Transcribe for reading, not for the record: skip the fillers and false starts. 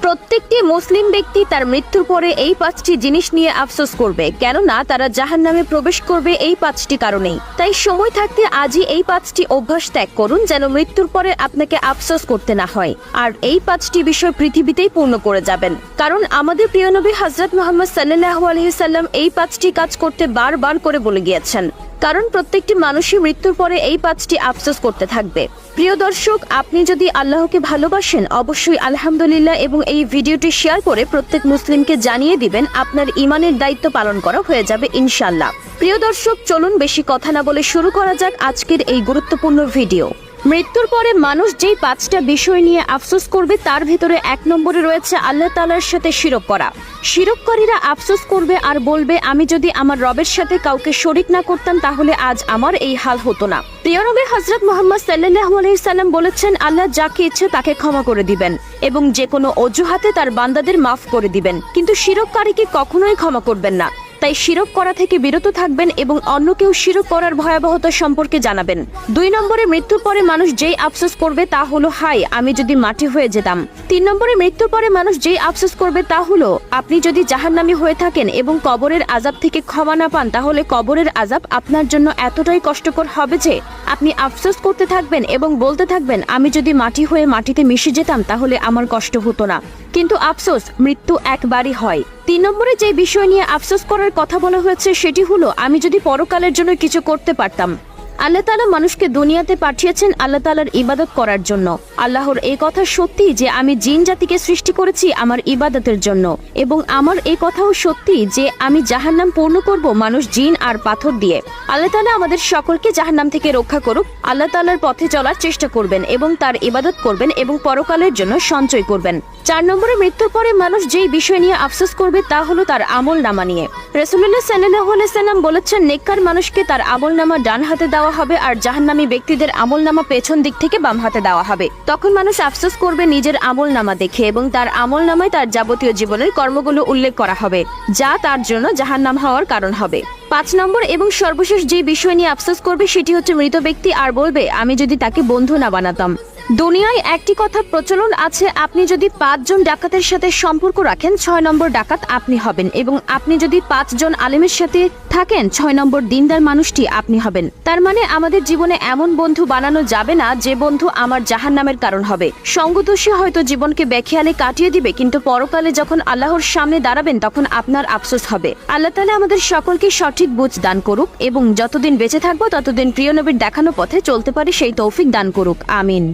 প্রত্যেকটি মুসলিম ব্যক্তি তার মৃত্যুর পরে এই 5টি জিনিস নিয়ে আফসোস করবে, কেননা তারা জাহান্নামে প্রবেশ করবে এই 5টি কারণেই। তাই সময় থাকতে আজই এই 5টি অভ্যাস ত্যাগ করুন, যেন মৃত্যুর পরে আপনাকে আফসোস করতে না হয়। আর এই 5টি বিষয় পৃথিবীতেই পূর্ণ করে যাবেন, কারণ আমাদের প্রিয় নবী হযরত মুহাম্মদ সাল্লাল্লাহু আলাইহি সাল্লাম এই 5টি কাজ করতে বারবার করে বলে গিয়েছেন, কারণ প্রত্যেকটি মানুষই মৃত্যুর পরে এই 5টি আফসোস করতে থাকবে। প্রিয় দর্শক, আপনি যদি আল্লাহকে ভালোবাসেন অবশ্যই আলহামদুলিল্লাহ এবং এই ভিডিওটি শেয়ার করে প্রত্যেক মুসলিমকে জানিয়ে দিবেন, আপনার ঈমানের দায়িত্ব পালন করা হয়ে যাবে ইনশাআল্লাহ। প্রিয় দর্শক, চলুন বেশি কথা না বলে শুরু করা যাক আজকের এই গুরুত্বপূর্ণ ভিডিও। মৃত্যুর পরে মানুষ যেই 5টা বিষয় নিয়ে আফসোস করবে তার ভিতরে 1 নম্বরে রয়েছে আল্লাহ তাআলার সাথে শিরক করা। শিরককারীরা আফসোস করবে আর বলবে, আমি যদি আমার রবের সাথে কাউকে শরীক না করতাম তাহলে আজ আমার এই হাল হতো না। প্রিয় নবী হযরত মুহাম্মদ সাল্লাল্লাহু আলাইহি সাল্লাম বলেছেন, আল্লাহ যাকে ইচ্ছে তাকে ক্ষমা করে দিবেন এবং যে কোনো অজুহাতে তার বান্দাদের মাফ করে দিবেন, কিন্তু শিরককারীকে কখনোই ক্ষমা করবেন না। তাই শিরক করা থেকে বিরত থাকবেন এবং অন্যকেও শিরক করার ভয়াবহতা সম্পর্কে জানাবেন। 2 নম্বরে মৃত্যুর পরে মানুষ যেই আফসোস করবে তা হলো, হায় আমি যদি মাটি হয়ে যেতাম। 3 নম্বরে মৃত্যুর পরে মানুষ যেই আফসোস করবে তা হলো, আপনি যদি জাহান্নামী হয়ে থাকেন এবং কবরের আযাব থেকে ক্ষমা না পান তাহলে কবরের আযাব আপনার জন্য এতটাই কষ্টকর হবে যে আপনি আফসোস করতে থাকবেন এবং বলতে থাকবেন, আমি যদি মাটি হয়ে মাটিতে মিশে যেতাম তাহলে আমার কষ্ট হতো না। কিন্তু আফসোস মৃত্যু একবারই হয়। 3 নম্বরে যে বিষয় নিয়ে আফসোস করার কথা বলা হয়েছে সেটি হলো, আমি যদি পরকালের জন্য কিছু করতে পারতাম। আল্লাহ তাআলা মানুষকে দুনিয়াতে পাঠিয়েছেন আল্লাহ তাআলার ইবাদত করার জন্য। আল্লাহর এই কথা সত্যি যে আমি জিন জাতিকে সৃষ্টি করেছি আমার ইবাদতের জন্য, এবং আমার এই কথাও সত্যি যে আমি জাহান্নাম পূর্ণ করব মানুষ, জিন আর পাথর দিয়ে। আল্লাহ তাআলা আমাদের সকলকে জাহান্নাম থেকে রক্ষা করুক। আল্লাহ তাআলার পথে চলার চেষ্টা করবেন এবং তার ইবাদত করবেন এবং পরকালের জন্য সঞ্চয় করবেন। 4 নম্বরে মৃত্যুর পরে মানুষ যেই বিষয় নিয়ে আফসোস করবে তা হলো তার আমলনামা নিয়ে। রাসূলুল্লাহ সাল্লাল্লাহু আলাইহি সাল্লাম বলেছেন, নেককার মানুষকে তার আমলনামা ডান হাতে দেওয়া হবে আর জাহান্নামী ব্যক্তিদের আমলনামা পেছন দিক থেকে বাম হাতে দেওয়া হবে। তখন মানুষ আফসোস করবে নিজের আমলনামা দেখে এবং তার আমলনামায় তার যাবতীয় জীবনের কর্মগুলো উল্লেখ করা হবে, যা তার জন্য জাহান্নাম হওয়ার কারণ হবে। 5 নম্বর এবং সর্বশেষ যে বিষয় নিয়ে আফসোস করবে সেটি হচ্ছে মৃত ব্যক্তি আর বলবে, আমি যদি তাকে বন্ধু না বানাতাম। দুনিয়ায় একটি কথা প্রচলন আছে, আপনি যদি 5 জন ডাকাতের সাথে সম্পর্ক রাখেন 6 নম্বর ডাকাত আপনি হবেন, এবং আপনি যদি 5 জন আলেমের সাথে থাকেন 6 নম্বর দিনদার মানুষটি আপনি হবেন। তার মানে আমাদের জীবনে এমন বন্ধু বানানো যাবে না যে বন্ধু আমার জাহান্নামের কারণ হবে। সঙ্গদোষী হয়তো জীবনকে বেখেয়ালে কাটিয়ে দিবে, কিন্তু পরকালে যখন আল্লাহর সামনে দাঁড়াবেন তখন আপনার আফসোস হবে। আল্লাহ তাআলা আমাদের সকলকে সঠিক বুঝ দান করুক এবং যতদিন বেঁচে থাকবো ততদিন প্রিয় নবীর দেখানো পথে চলতে পারি সেই তৌফিক দান করুক। আমিন।